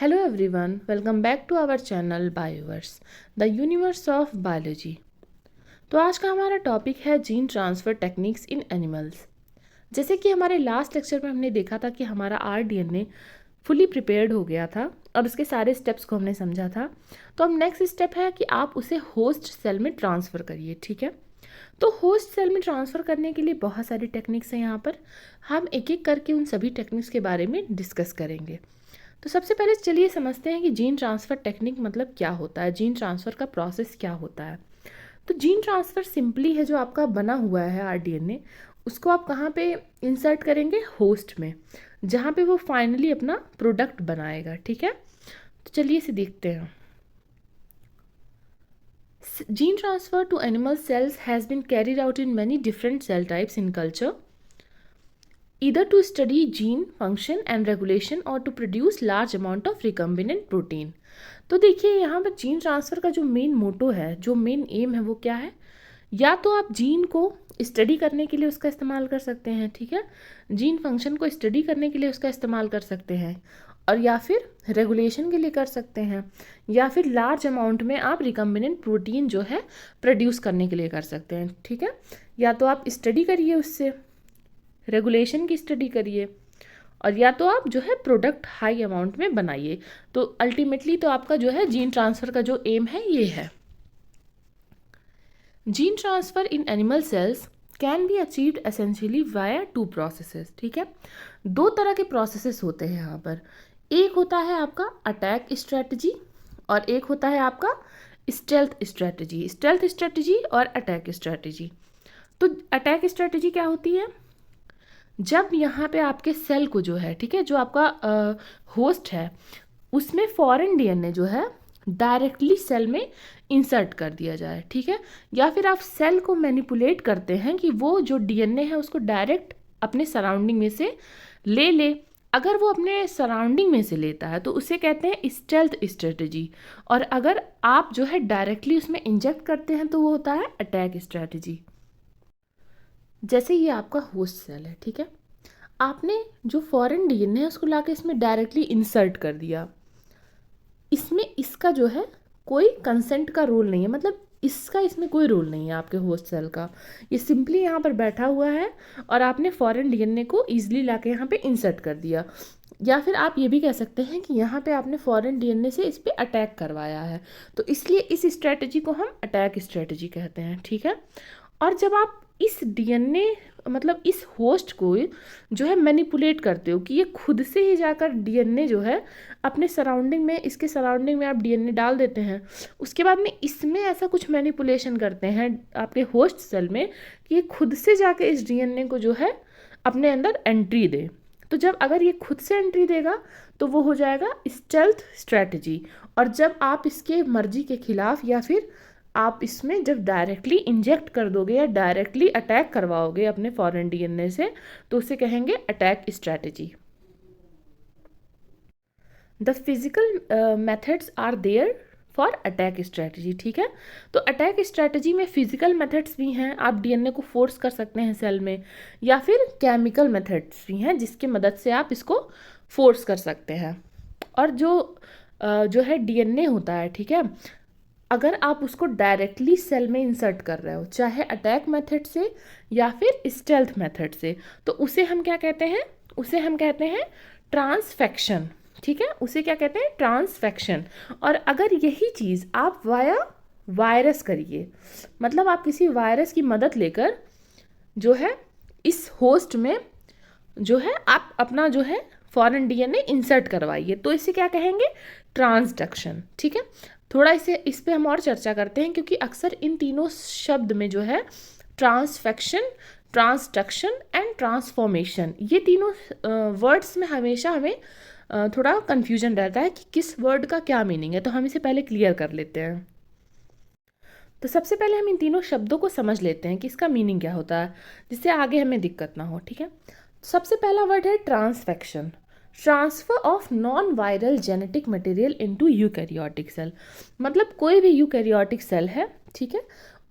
Hello everyone, welcome back to our channel Bioverse, the universe of biology। तो आज का हमारा टॉपिक है gene transfer techniques in animals. जैसे कि हमारे लास्ट लेक्चर में हमने देखा था कि हमारा आरडीएनए फुली प्रिपेयर्ड हो गया था और उसके सारे स्टेप्स को हमने समझा था। तो अब नेक्स्ट स्टेप है कि आप उसे होस्ट सेल में ट्रांसफ़र करिए, ठीक है। तो होस्ट सेल में ट्रांसफ़र करने के लिए बहुत सारी टेक्निक्स हैं। यहाँ पर हम एक एक करके उन सभी टेक्निक्स के बारे में डिस्कस करेंगे। तो सबसे पहले चलिए समझते हैं कि जीन ट्रांसफ़र टेक्निक मतलब क्या होता है, जीन ट्रांसफ़र का प्रोसेस क्या होता है। तो जीन ट्रांसफ़र सिंपली है जो आपका बना हुआ है आरडीएनए, उसको आप कहाँ पे इंसर्ट करेंगे, होस्ट में, जहाँ पे वो फाइनली अपना प्रोडक्ट बनाएगा, ठीक है। तो चलिए इसे देखते हैं। Gene transfer to animal cells has been carried out in many different cell types in culture, either to study gene function and regulation or to produce large amount of recombinant protein। तो देखिए यहाँ पर gene transfer का जो main motto है, जो main M है, वो क्या है। या तो आप जीन को स्टडी करने के लिए उसका इस्तेमाल कर सकते हैं, ठीक है, जीन फंक्शन को स्टडी करने के लिए उसका इस्तेमाल कर सकते हैं, और या फिर रेगुलेशन के लिए कर सकते हैं, या फिर लार्ज अमाउंट में आप रिकम्बिनेंट प्रोटीन जो है प्रोड्यूस करने के लिए कर सकते हैं, ठीक है। या तो आप स्टडी करिए, उससे रेगुलेशन की स्टडी करिए, और या तो आप जो है प्रोडक्ट हाई अमाउंट में बनाइए। तो अल्टीमेटली तो आपका जो है जीन ट्रांसफ़र का जो एम है ये है। Gene transfer in animal cells can be achieved essentially via two processes, ठीक है। दो तरह के प्रोसेसेस होते हैं यहाँ पर। एक होता है आपका अटैक स्ट्रेटजी और एक होता है आपका स्टेल्थ स्ट्रेटजी। स्टेल्थ स्ट्रेटजी और अटैक स्ट्रेटजी। तो अटैक स्ट्रेटजी क्या होती है, जब यहाँ पे आपके सेल को जो है, ठीक है, जो आपका होस्ट है, उसमें फॉरेन डीएनए जो है डायरेक्टली सेल में इंसर्ट कर दिया जाए, ठीक है। या फिर आप सेल को मैनिपुलेट करते हैं कि वो जो डीएनए है उसको डायरेक्ट अपने सराउंडिंग में से ले ले। अगर वो अपने सराउंडिंग में से लेता है तो उसे कहते हैं स्टेल्थ स्ट्रेटजी, और अगर आप जो है डायरेक्टली उसमें इंजेक्ट करते हैं तो वो होता है अटैक स्ट्रेटजी। जैसे ये आपका होस्ट सेल है, ठीक है, आपने जो फॉरेन डीएनए है उसको लाके इसमें डायरेक्टली इंसर्ट कर दिया। इसमें इसका जो है कोई कंसेंट का रोल नहीं है, मतलब इसका इसमें कोई रोल नहीं है आपके होस्ट सेल का। ये सिंपली यहाँ पर बैठा हुआ है और आपने फॉरेन डीएनए को ईजिली लाके यहाँ पे इंसर्ट कर दिया। या फिर आप ये भी कह सकते हैं कि यहाँ पे आपने फॉरेन डीएनए से इस पर अटैक करवाया है, तो इसलिए इस स्ट्रेटजी को हम अटैक स्ट्रेटजी कहते हैं, ठीक है। और जब आप इस डीएनए मतलब इस होस्ट को जो है मैनिपुलेट करते हो कि ये खुद से ही जाकर डीएनए जो है अपने सराउंडिंग में, इसके सराउंडिंग में आप डीएनए डाल देते हैं, उसके बाद में इसमें ऐसा कुछ मैनिपुलेशन करते हैं आपके होस्ट सेल में कि ये खुद से जाके इस डीएनए को जो है अपने अंदर एंट्री दे। तो जब अगर ये खुद से एंट्री देगा तो वो हो जाएगा स्टेल्थ स्ट्रैटेजी। और जब आप इसके मर्जी के खिलाफ या फिर आप इसमें जब डायरेक्टली इंजेक्ट कर दोगे या डायरेक्टली अटैक करवाओगे अपने फॉरेन डीएनए से, तो उसे कहेंगे attack strategy. The physical methods are there for attack strategy, ठीक है। तो अटैक स्ट्रैटेजी में फिजिकल मेथड्स भी हैं, आप डीएनए को फोर्स कर सकते हैं सेल में, या फिर केमिकल मेथड्स भी हैं जिसकी मदद से आप इसको फोर्स कर सकते हैं। और जो है डीएनए होता है, ठीक है, अगर आप उसको डायरेक्टली सेल में इंसर्ट कर रहे हो, चाहे अटैक मेथड से या फिर स्टेल्थ मेथड से, तो उसे हम क्या कहते हैं, उसे हम कहते हैं ट्रांसफेक्शन, ठीक है, उसे क्या कहते हैं, ट्रांसफेक्शन। और अगर यही चीज़ आप वाया वायरस करिए, मतलब आप किसी वायरस की मदद लेकर जो है इस होस्ट में जो है आप अपना जो है फॉरेन डीएनए इंसर्ट करवाइए, तो इसे क्या कहेंगे, ट्रांसडक्शन, ठीक है। थोड़ा इस पे हम और चर्चा करते हैं, क्योंकि अक्सर इन तीनों शब्द में जो है ट्रांसफेक्शन, ट्रांसडक्शन एंड ट्रांसफॉर्मेशन, ये तीनों वर्ड्स में हमेशा हमें थोड़ा कन्फ्यूजन रहता है कि किस वर्ड का क्या मीनिंग है। तो हम इसे पहले क्लियर कर लेते हैं। तो सबसे पहले हम इन तीनों शब्दों को समझ लेते हैं कि इसका मीनिंग क्या होता है, जिससे आगे हमें दिक्कत ना हो, ठीक है। सबसे पहला वर्ड है transfection, transfer of non viral genetic material into eukaryotic cell. मतलब कोई भी यूकैरियोटिक सेल है, ठीक है,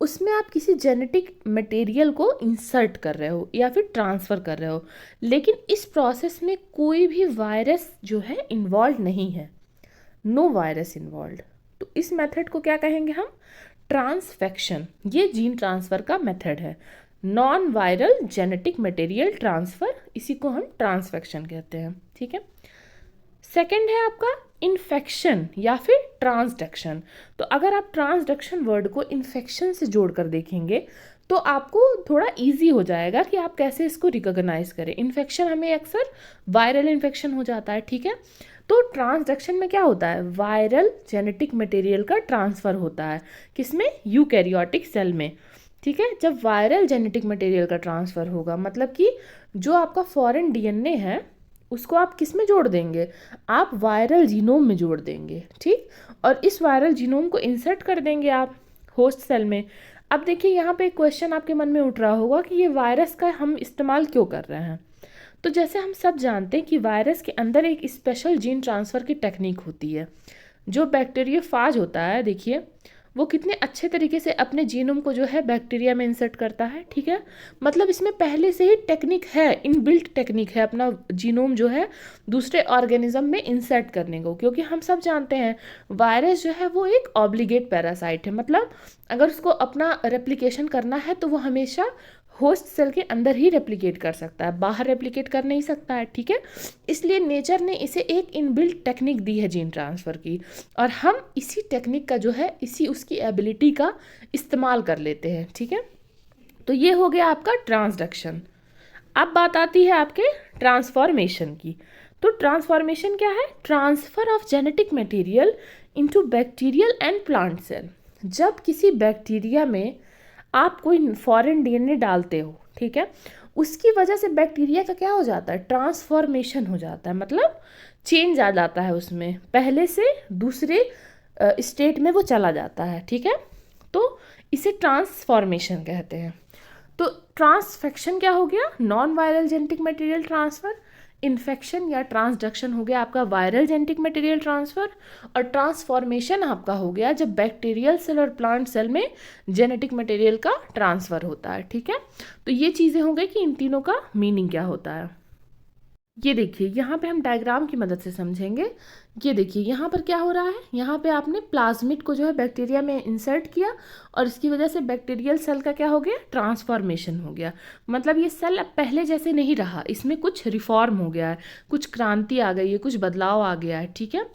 उसमें आप किसी जेनेटिक मटेरियल को इंसर्ट कर रहे हो या फिर ट्रांसफ़र कर रहे हो, लेकिन इस प्रोसेस में कोई भी वायरस जो है इन्वॉल्व नहीं है। No virus involve. तो इस मेथड को क्या कहेंगे हम? ट्रांसफेक्शन। ये जीन ट्रांसफ़र का मेथड है, non viral genetic material transfer, इसी को हम ट्रांसफेक्शन कहते हैं। ठीक है। सेकेंड है आपका इन्फेक्शन या फिर ट्रांसडक्शन। तो अगर आप ट्रांसडक्शन वर्ड को इन्फेक्शन से जोड़कर देखेंगे तो आपको थोड़ा इजी हो जाएगा कि आप कैसे इसको रिकॉग्नाइज करें। इन्फेक्शन हमें अक्सर वायरल इन्फेक्शन हो जाता है, ठीक है। तो ट्रांसडक्शन में क्या होता है? वायरल जेनेटिक मटेरियल का ट्रांसफ़र होता है, किसमें? यूकैरियोटिक सेल में। ठीक है। जब वायरल जेनेटिक मटेरियल का ट्रांसफ़र होगा मतलब कि जो आपका फॉरेन डीएनए है उसको आप किस में जोड़ देंगे? आप वायरल जीनोम में जोड़ देंगे, ठीक। और इस वायरल जीनोम को इंसर्ट कर देंगे आप होस्ट सेल में। अब देखिए यहाँ पे एक क्वेश्चन आपके मन में उठ रहा होगा कि ये वायरस का हम इस्तेमाल क्यों कर रहे हैं। तो जैसे हम सब जानते हैं कि वायरस के अंदर एक स्पेशल जीन ट्रांसफ़र की टेक्निक होती है। जो बैक्टीरियोफाज होता है, देखिए वो कितने अच्छे तरीके से अपने जीनोम को जो है बैक्टीरिया में इंसर्ट करता है, ठीक है। मतलब इसमें पहले से ही टेक्निक है, इनबिल्ट टेक्निक है अपना जीनोम जो है दूसरे ऑर्गेनिज्म में इंसर्ट करने को। क्योंकि हम सब जानते हैं वायरस जो है वो एक ऑब्लिगेट पैरासाइट है, मतलब अगर उसको अपना रेप्लिकेशन करना है तो वो हमेशा होस्ट सेल के अंदर ही रेप्लिकेट कर सकता है, बाहर रेप्लिकेट कर नहीं सकता है, ठीक है। इसलिए नेचर ने इसे एक इनबिल्ट टेक्निक दी है जीन ट्रांसफ़र की, और हम इसी टेक्निक का जो है इसी उसकी एबिलिटी का इस्तेमाल कर लेते हैं, ठीक है। तो ये हो गया आपका ट्रांसडक्शन। अब बात आती है आपके ट्रांसफॉर्मेशन की। तो ट्रांसफॉर्मेशन क्या है? Transfer of genetic material into bacterial and plant cell. जब किसी बैक्टीरिया में आप कोई फॉरेन डीएनए डालते हो, ठीक है, उसकी वजह से बैक्टीरिया का क्या हो जाता है? ट्रांसफॉर्मेशन हो जाता है, मतलब चेंज आ जाता है उसमें, पहले से दूसरे स्टेट में वो चला जाता है, ठीक है। तो इसे ट्रांसफॉर्मेशन कहते हैं। तो ट्रांसफेक्शन क्या हो गया? Non viral genetic material transfer. Infection या ट्रांसडक्शन हो गया आपका वायरल जेनेटिक मटेरियल ट्रांसफ़र। और ट्रांसफॉर्मेशन आपका हो गया जब बैक्टीरियल सेल और प्लांट सेल में जेनेटिक मटेरियल का ट्रांसफ़र होता है, ठीक है। तो ये चीज़ें हो गई कि इन तीनों का मीनिंग क्या होता है। ये देखिए यहाँ पे हम डायग्राम की मदद से समझेंगे। ये देखिए यहाँ पर क्या हो रहा है, यहाँ पे आपने प्लाज्मिड को जो है बैक्टीरिया में इंसर्ट किया और इसकी वजह से बैक्टीरियल सेल का क्या हो गया? ट्रांसफॉर्मेशन हो गया। मतलब ये सेल अब पहले जैसे नहीं रहा, इसमें कुछ रिफॉर्म हो गया है, कुछ क्रांति आ गई है, कुछ बदलाव आ गया है, ठीक है।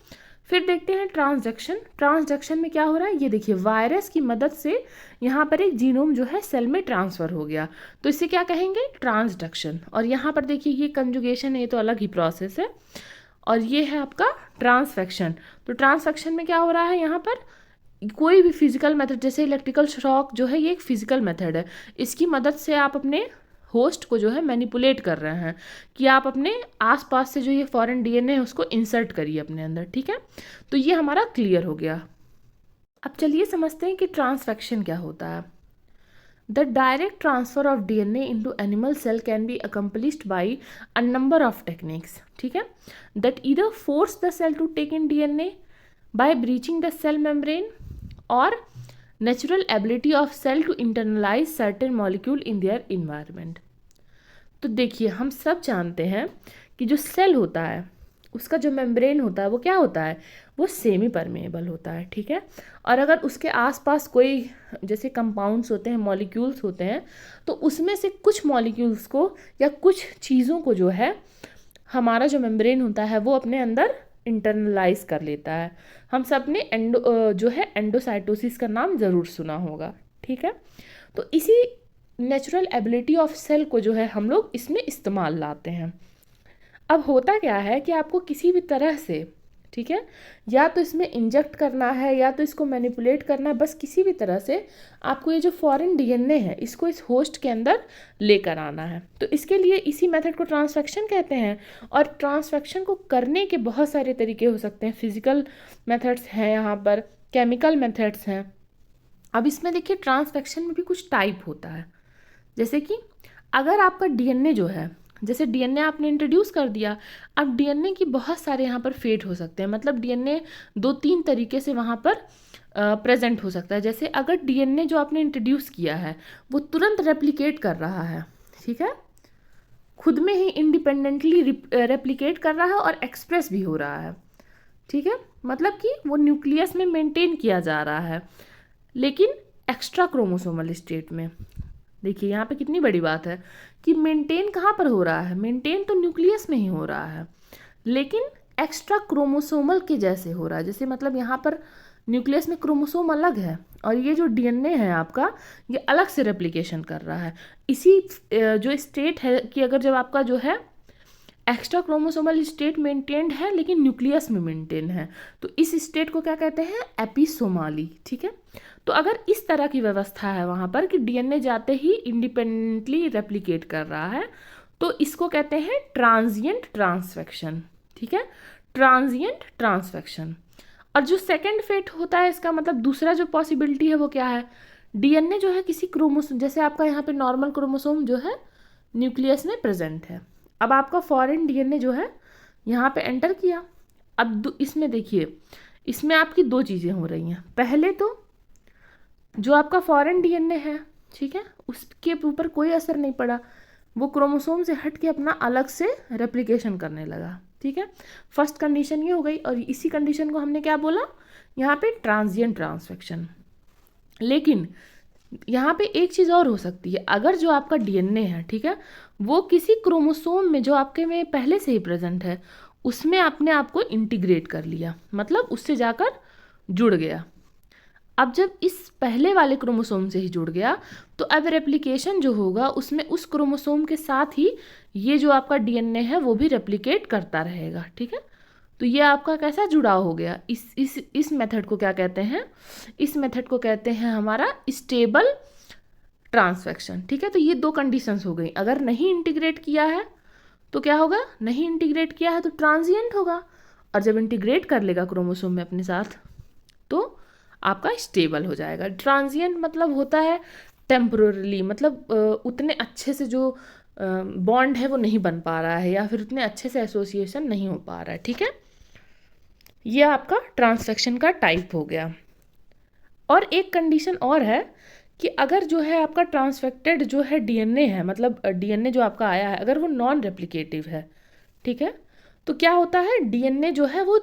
फिर देखते हैं ट्रांसडक्शन। ट्रांसडक्शन में क्या हो रहा है? ये देखिए वायरस की मदद से यहाँ पर एक जीनोम जो है सेल में ट्रांसफ़र हो गया, तो इसे क्या कहेंगे? ट्रांसडक्शन। और यहाँ पर देखिए ये कंजुगेशन है, ये तो अलग ही प्रोसेस है। और ये है आपका ट्रांसफेक्शन। तो ट्रांसफेक्शन में क्या हो रहा है? यहाँ पर कोई भी फिजिकल मेथड, जैसे इलेक्ट्रिकल शॉक जो है ये एक फिजिकल मेथड है, इसकी मदद से आप अपने होस्ट को जो है मैनिपुलेट कर रहे हैं कि आप अपने आसपास से जो ये फॉरेन डीएनए है उसको इंसर्ट करिए अपने अंदर, ठीक है। तो ये हमारा क्लियर हो गया। अब चलिए समझते हैं कि ट्रांसफेक्शन क्या होता है। The direct transfer of DNA into animal cell can be accomplished by a number of techniques, ठीक है, that either force the cell to take in DNA by breaching the cell membrane or natural ability of cell to internalize certain molecule in their environment। तो देखिए हम सब जानते हैं कि जो सेल होता है उसका जो मेम्ब्रेन होता है वो क्या होता है? वो सेमी परमेएबल होता है, ठीक है। और अगर उसके आसपास कोई जैसे कंपाउंड्स होते हैं, मॉलिक्यूल्स होते हैं, तो उसमें से कुछ मॉलिक्यूल्स को या कुछ चीज़ों को जो है हमारा जो मेम्ब्रेन होता है वो अपने अंदर इंटरनलाइज कर लेता है। हम सब ने जो है एंडोसाइटोसिस का नाम ज़रूर सुना होगा, ठीक है। तो इसी नेचुरल एबिलिटी ऑफ सेल को जो है हम लोग इसमें इस्तेमाल लाते हैं। अब होता क्या है कि आपको किसी भी तरह से, ठीक है, या तो इसमें इंजेक्ट करना है या तो इसको मैनिपुलेट करना है, बस किसी भी तरह से आपको ये जो फॉरेन डीएनए है इसको इस होस्ट के अंदर लेकर आना है। तो इसके लिए इसी मेथड को ट्रांसफेक्शन कहते हैं। और ट्रांसफेक्शन को करने के बहुत सारे तरीके हो सकते हैं। फिजिकल मेथड्स हैं, यहाँ पर केमिकल मेथड्स हैं। अब इसमें देखिए ट्रांसफेक्शन में भी कुछ टाइप होता है, जैसे कि अगर आपका डीएनए जो है, जैसे डीएनए आपने इंट्रोड्यूस कर दिया, अब डीएनए की बहुत सारे यहाँ पर फेट हो सकते हैं, मतलब डीएनए 2-3 तरीके से वहाँ पर प्रेजेंट हो सकता है। जैसे अगर डीएनए जो आपने इंट्रोड्यूस किया है वो तुरंत रेप्लिकेट कर रहा है, ठीक है, खुद में ही इंडिपेंडेंटली रेप्लिकेट कर रहा है और एक्सप्रेस भी हो रहा है, ठीक है, मतलब कि वो न्यूक्लियस में मेंटेन किया जा रहा है, लेकिन एक्स्ट्रा क्रोमोसोमल स्टेट में। देखिए यहाँ पे कितनी बड़ी बात है कि मेंटेन कहाँ पर हो रहा है, मेंटेन तो न्यूक्लियस में ही हो रहा है, लेकिन एक्स्ट्रा क्रोमोसोमल के जैसे हो रहा है। जैसे मतलब यहाँ पर न्यूक्लियस में क्रोमोसोम अलग है और ये जो डीएनए है आपका, ये अलग से रेप्लिकेशन कर रहा है। इसी जो स्टेट है कि अगर जब आपका जो है एक्स्ट्रा क्रोमोसोमल स्टेट मेंटेन्ड है लेकिन न्यूक्लियस में मेंटेन है, तो इस स्टेट को क्या कहते हैं, एपिसोमाली। ठीक है, तो अगर इस तरह की व्यवस्था है वहाँ पर कि डीएनए जाते ही इंडिपेंडेंटली रेप्लिकेट कर रहा है, तो इसको कहते हैं ट्रांजिएंट ट्रांसफेक्शन। ठीक है, ट्रांजिएंट ट्रांसफेक्शन। और जो सेकंड फेट होता है, इसका मतलब दूसरा जो पॉसिबिलिटी है वो क्या है, डीएनए जो है किसी क्रोमोसोम, जैसे आपका यहाँ पे नॉर्मल क्रोमोसोम जो है न्यूक्लियस में प्रेजेंट है, अब आपका फॉरेन डीएनए जो है यहाँ पे एंटर किया। अब इसमें देखिए, इसमें आपकी दो चीज़ें हो रही हैं। पहले तो जो आपका फॉरेन डीएनए है, ठीक है, उसके ऊपर कोई असर नहीं पड़ा, वो क्रोमोसोम से हट के अपना अलग से रेप्लिकेशन करने लगा। ठीक है, फर्स्ट कंडीशन ये हो गई, और इसी कंडीशन को हमने क्या बोला यहाँ पे, ट्रांजिएंट ट्रांसफेक्शन। लेकिन यहाँ पे एक चीज़ और हो सकती है, अगर जो आपका डीएनए है, ठीक है, वो किसी क्रोमोसोम में जो आपके में पहले से ही प्रेजेंट है उसमें अपने आप को इंटीग्रेट कर लिया, मतलब उससे जाकर जुड़ गया। अब जब इस पहले वाले क्रोमोसोम से ही जुड़ गया, तो अब रेप्लिकेशन जो होगा उसमें उस क्रोमोसोम के साथ ही ये जो आपका डीएनए है वो भी रेप्लिकेट करता रहेगा। ठीक है, तो ये आपका कैसा जुड़ाव हो गया, इस मेथड को क्या कहते हैं, इस मेथड को कहते हैं हमारा स्टेबल ट्रांसफेक्शन। ठीक है, तो ये दो कंडीशंस हो गई। अगर नहीं इंटीग्रेट किया है तो क्या होगा, नहीं इंटीग्रेट किया है तो ट्रांजिएंट होगा, और जब इंटीग्रेट कर लेगा क्रोमोसोम में अपने साथ तो आपका स्टेबल हो जाएगा। ट्रांजिएंट मतलब होता है टेम्पोरली, मतलब उतने अच्छे से जो बॉन्ड है वो नहीं बन पा रहा है, या फिर उतने अच्छे से एसोसिएशन नहीं हो पा रहा है। ठीक है, ये आपका ट्रांसफेक्शन का टाइप हो गया। और एक कंडीशन और है कि अगर जो है आपका ट्रांसफेक्टेड जो है डीएनए है, मतलब डीएनए जो आपका आया है, अगर वो नॉन रेप्लिकेटिव है, ठीक है, तो क्या होता है, डीएनए जो है वो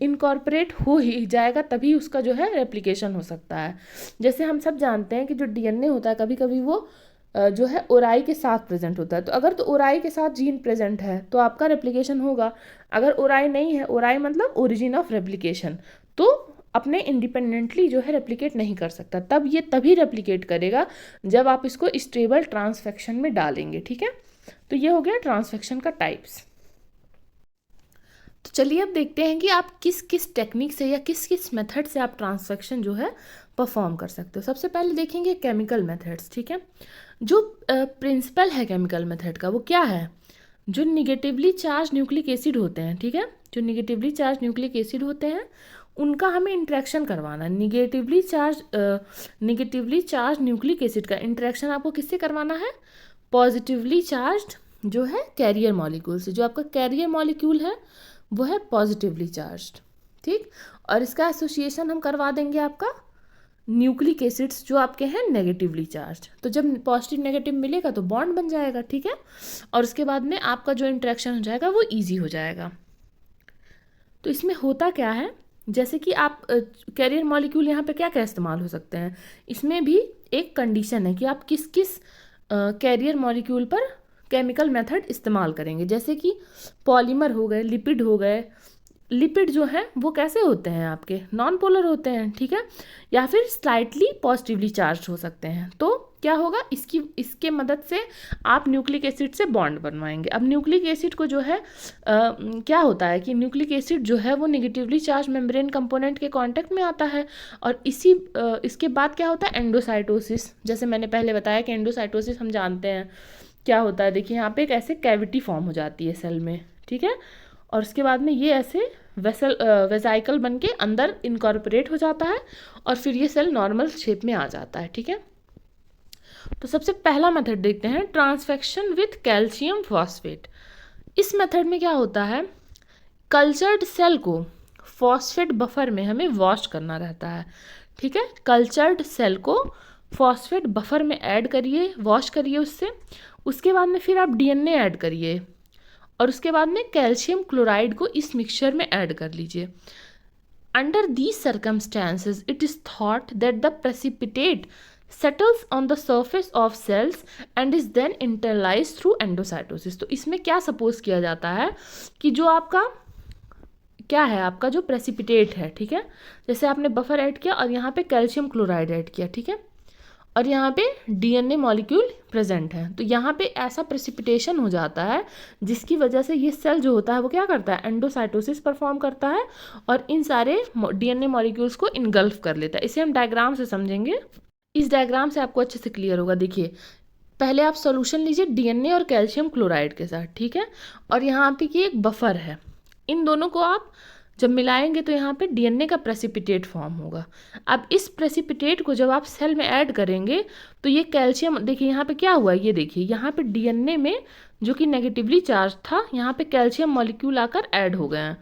इनकॉर्पोरेट हो ही जाएगा, तभी उसका जो है रेप्लिकेशन हो सकता है। जैसे हम सब जानते हैं कि जो डीएनए होता है कभी कभी वो जो है ओराई के साथ प्रेजेंट होता है, तो अगर तो ओराई के साथ जीन प्रेजेंट है तो आपका रेप्लिकेशन होगा। अगर ओराई नहीं है, ओराई मतलब ओरिजिन ऑफ रेप्लिकेशन, तो अपने इंडिपेंडेंटली जो है रेप्लिकेट नहीं कर सकता, तब ये तभी रेप्लिकेट करेगा जब आप इसको स्टेबल ट्रांसफेक्शन में डालेंगे। ठीक है, तो ये हो गया ट्रांसफेक्शन का टाइप्स। तो चलिए अब देखते हैं कि आप किस किस टेक्निक से या किस किस मेथड से आप ट्रांसफेक्शन जो है परफॉर्म कर सकते हो। सबसे पहले देखेंगे केमिकल मेथड्स। ठीक है, जो प्रिंसिपल है केमिकल मेथड का वो क्या है, जो निगेटिवली चार्ज न्यूक्लिक एसिड होते हैं, ठीक है, जो निगेटिवली चार्ज न्यूक्लिक एसिड होते हैं उनका हमें इंटरेक्शन करवाना है। निगेटिवली चार्ज न्यूक्लिक एसिड का इंटरेक्शन आपको किससे करवाना है, पॉजिटिवली चार्ज जो है कैरियर मॉलिक्यूल से। जो आपका कैरियर मॉलिक्यूल है वो है पॉजिटिवली चार्ज्ड। ठीक, और इसका एसोसिएशन हम करवा देंगे आपका न्यूक्लिक एसिड्स जो आपके हैं नेगेटिवली चार्ज। तो जब पॉजिटिव नेगेटिव मिलेगा तो बॉन्ड बन जाएगा। ठीक है, और उसके बाद में आपका जो इंटरेक्शन हो जाएगा वो ईजी हो जाएगा। तो इसमें होता क्या है, जैसे कि आप कैरियर मॉलिक्यूल यहाँ पे क्या क्या इस्तेमाल हो सकते हैं, इसमें भी एक कंडीशन है कि आप किस किस कैरियर मॉलिक्यूल पर केमिकल मेथड इस्तेमाल करेंगे। जैसे कि पॉलीमर हो गए, लिपिड हो गए। लिपिड जो है वो कैसे होते हैं, आपके नॉन पोलर होते हैं, ठीक है, या फिर स्लाइटली पॉजिटिवली चार्ज हो सकते हैं। तो क्या होगा, इसके मदद से आप न्यूक्लिक एसिड से बॉन्ड बनवाएंगे। अब न्यूक्लिक एसिड को जो है क्या होता है कि न्यूक्लिक एसिड जो है वो नेगेटिवली चार्ज मेम्ब्रेन कंपोनेंट के कांटेक्ट में आता है, और इसके बाद क्या होता है, एंडोसाइटोसिस। जैसे मैंने पहले बताया कि एंडोसाइटोसिस हम जानते हैं क्या होता है। देखिए यहाँ पे एक ऐसे कैविटी फॉर्म हो जाती है सेल में, ठीक है, और उसके बाद में ये ऐसे वेसाइकल बन के अंदर इनकॉर्पोरेट हो जाता है, और फिर ये सेल नॉर्मल शेप में आ जाता है। ठीक है, तो सबसे पहला मेथड देखते हैं, ट्रांसफेक्शन विथ कैल्शियम फॉस्फेट। इस मेथड में क्या होता है, कल्चर्ड सेल को फॉस्फेट बफर में हमें वॉश करना रहता है। ठीक है, कल्चर्ड सेल को फॉस्फेट बफर में ऐड करिए, वॉश करिए उसके बाद में फिर आप डीएनए ऐड करिए, और उसके बाद में कैल्शियम क्लोराइड को इस मिक्सचर में ऐड कर लीजिए। Under these circumstances, it is thought that the precipitate settles on the surface of cells and is then internalized through endocytosis. तो इसमें क्या सपोज किया जाता है कि जो आपका क्या है, आपका जो प्रेसिपिटेट है, ठीक है, जैसे आपने बफर ऐड किया और यहाँ पे कैल्शियम क्लोराइड ऐड किया, ठीक है, और यहाँ पे डीएनए मॉलिक्यूल प्रेजेंट है, तो यहाँ पे ऐसा प्रेसिपिटेशन हो जाता है जिसकी वजह से ये सेल जो होता है वो क्या करता है, एंडोसाइटोसिस परफॉर्म करता है और इन सारे डीएनए मॉलिक्यूल्स को इनगल्फ कर लेता है। इसे हम डायग्राम से समझेंगे। इस डायग्राम से आपको अच्छे से क्लियर होगा। देखिए, पहले आप सॉल्यूशन लीजिए डीएनए और कैल्शियम क्लोराइड के साथ, ठीक है, और यहाँ पे ये एक बफर है, इन दोनों को आप जब मिलाएंगे तो यहाँ पे डीएनए का प्रेसिपिटेट फॉर्म होगा। अब इस प्रेसिपिटेट को जब आप सेल में ऐड करेंगे तो ये कैल्शियम, देखिए यहाँ पे क्या हुआ, ये देखिए यहाँ पे डीएनए में जो कि नेगेटिवली चार्ज था, यहाँ पे कैल्शियम मॉलिक्यूल आकर ऐड हो गए हैं,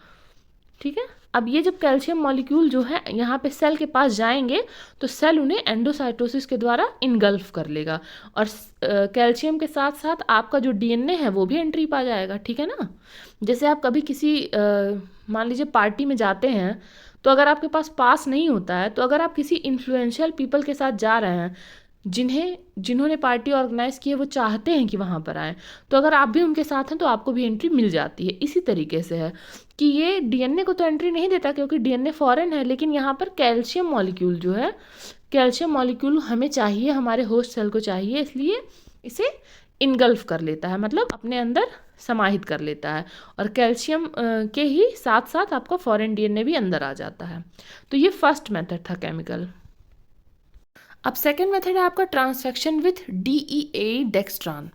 ठीक है। अब ये जब कैल्शियम मॉलिक्यूल जो है यहाँ पे सेल के पास जाएंगे तो सेल उन्हें एंडोसाइटोसिस के द्वारा इनगल्फ कर लेगा और कैल्शियम के साथ साथ आपका जो डीएनए है वो भी एंट्री पा जाएगा, ठीक है ना। जैसे आप कभी किसी मान लीजिए पार्टी में जाते हैं, तो अगर आपके पास पास नहीं होता है, तो अगर आप किसी इन्फ्लुएंशियल पीपल के साथ जा रहे हैं जिन्होंने पार्टी ऑर्गेनाइज की है, वो चाहते हैं कि वहाँ पर आएँ, तो अगर आप भी उनके साथ हैं तो आपको भी एंट्री मिल जाती है। इसी तरीके से है कि ये डीएनए को तो एंट्री नहीं देता क्योंकि डीएनए फॉरेन है, लेकिन यहाँ पर कैल्शियम मॉलिक्यूल जो है, कैल्शियम मॉलिक्यूल हमें चाहिए, हमारे होस्ट सेल को चाहिए, इसलिए इसे इनगल्फ कर लेता है, मतलब अपने अंदर समाहित कर लेता है, और कैल्शियम के ही साथ साथ आपका फॉरेन डीएनए भी अंदर आ जाता है। तो ये फर्स्ट मेथड था केमिकल। अब सेकेंड मेथड है आपका transfection with DEA dextran.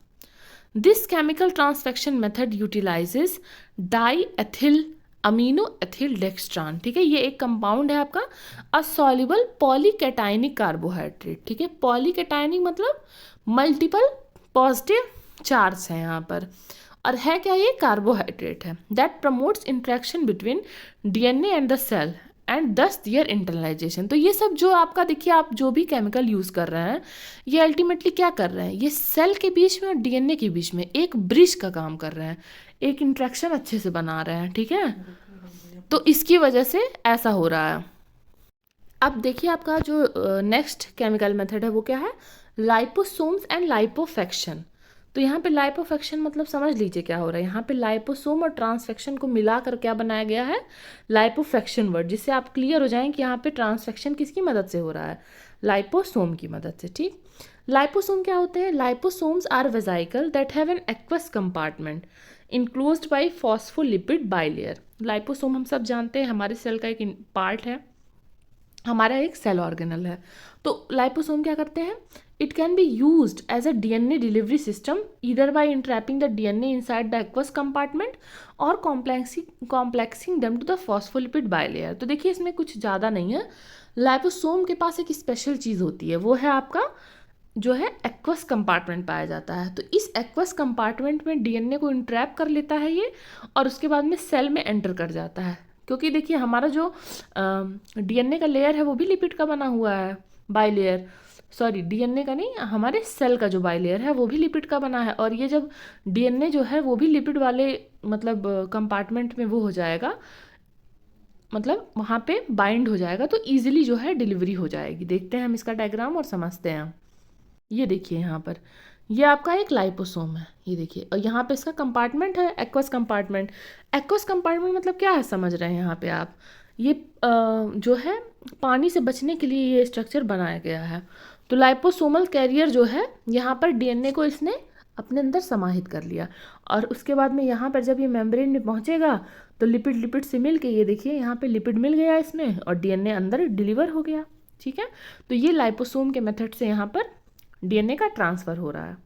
This chemical transfection method utilises die ethyl amino ethyl dextran, ठीक है। ये एक कंपाउंड है आपका असॉल्युबल पॉलीकैटायनिक कार्बोहाइड्रेट, ठीक है। पॉलीकैटायनिक मतलब मल्टीपल पॉजिटिव चार्ज है यहाँ पर, और है क्या, ये कार्बोहाइड्रेट है that promotes interaction between DNA and the cell and thus their internalisation. तो ये सब जो आपका, देखिए आप जो भी केमिकल यूज़ कर रहे हैं ये अल्टीमेटली क्या कर रहे हैं, ये सेल के बीच में और डीएनए के बीच में एक ब्रिज का काम कर रहे हैं, एक इंट्रैक्शन अच्छे से बना रहे हैं, ठीक है। तो इसकी वजह से ऐसा हो रहा है। अब देखिए आपका जो नेक्स्ट केमिकल मेथड है वो क्या है, लाइपोसोम्स एंड लाइपोफेक्शन। तो यहाँ पे लाइपोफेक्शन मतलब समझ लीजिए क्या हो रहा है, यहाँ पे लाइपोसोम और ट्रांसफेक्शन को मिलाकर क्या बनाया गया है, लाइपोफेक्शन वर्ड, जिससे आप क्लियर हो जाएं कि यहाँ पे ट्रांसफेक्शन किसकी मदद से हो रहा है, लाइपोसोम की मदद से, ठीक। लाइपोसोम क्या होते हैं, liposomes are vesicle that have an aqueous compartment enclosed by phospholipid bilayer. Liposome हम सब जानते हैं हमारे सेल का एक पार्ट है, हमारा एक सेल ऑर्गेनल है। तो लाइपोसोम क्या करते हैं, it can be used as a DNA delivery system either by entrapping the DNA inside the aqueous compartment और complexing them to the phospholipid bilayer. तो देखिए इसमें कुछ ज़्यादा नहीं है, लाइपोसोम के पास एक स्पेशल चीज़ होती है, वो है आपका जो है एक्वस कंपार्टमेंट पाया जाता है। तो इस एक्वस कंपार्टमेंट में डीएनए को इंट्रैप कर लेता है ये, और उसके बाद में सेल में एंटर कर जाता है, क्योंकि देखिए हमारा जो डीएनए का लेयर है वो भी लिपिड का बना हुआ है, बाइलेयर, सॉरी डीएनए का नहीं, हमारे सेल का जो बाइलेयर है वो भी लिपिड का बना है, और ये जब डीएनए जो है वो भी लिपिड वाले मतलब कंपार्टमेंट में वो हो जाएगा, मतलब वहाँ पे बाइंड हो जाएगा, तो ईजिली जो है डिलीवरी हो जाएगी। देखते हैं हम इसका डायग्राम और समझते हैं। ये देखिए यहाँ पर ये आपका एक लाइपोसोम है, ये देखिए, और यहाँ पे इसका कंपार्टमेंट है एक्वस कंपार्टमेंट। एक्वस कंपार्टमेंट मतलब क्या है समझ रहे हैं यहाँ पे आप, ये जो है पानी से बचने के लिए ये स्ट्रक्चर बनाया गया है। तो लाइपोसोमल कैरियर जो है यहाँ पर डीएनए को इसने अपने अंदर समाहित कर लिया, और उसके बाद में यहाँ पर जब ये मेम्ब्रेन में पहुँचेगा तो लिपिड से मिल के ये देखिए यहाँ पे लिपिड मिल गया इसमें, और डीएनए अंदर डिलीवर हो गया, ठीक है। तो ये लाइपोसोम के मेथड से यहाँ पर डीएनए का ट्रांसफ़र हो रहा है।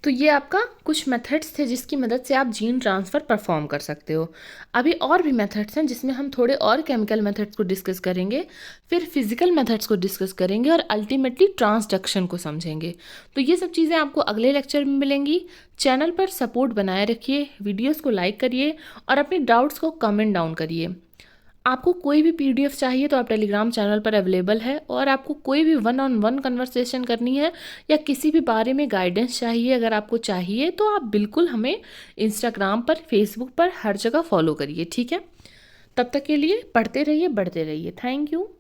तो ये आपका कुछ मेथड्स थे जिसकी मदद से आप जीन ट्रांसफ़र परफॉर्म कर सकते हो। अभी और भी मेथड्स हैं जिसमें हम थोड़े और केमिकल मेथड्स को डिस्कस करेंगे, फिर फिजिकल मेथड्स को डिस्कस करेंगे, और अल्टीमेटली ट्रांसडक्शन को समझेंगे। तो ये सब चीज़ें आपको अगले लेक्चर में मिलेंगी। चैनल पर सपोर्ट बनाए रखिए, वीडियोज़ को लाइक करिए और अपने डाउट्स को कमेंट डाउन करिए। आपको कोई भी PDF चाहिए तो आप टेलीग्राम चैनल पर अवेलेबल है, और आपको कोई भी 1-on-1 कन्वर्सेशन करनी है या किसी भी बारे में गाइडेंस चाहिए, अगर आपको चाहिए तो आप बिल्कुल हमें इंस्टाग्राम पर, फेसबुक पर, हर जगह फॉलो करिए, ठीक है। तब तक के लिए पढ़ते रहिए, बढ़ते रहिए। Thank you.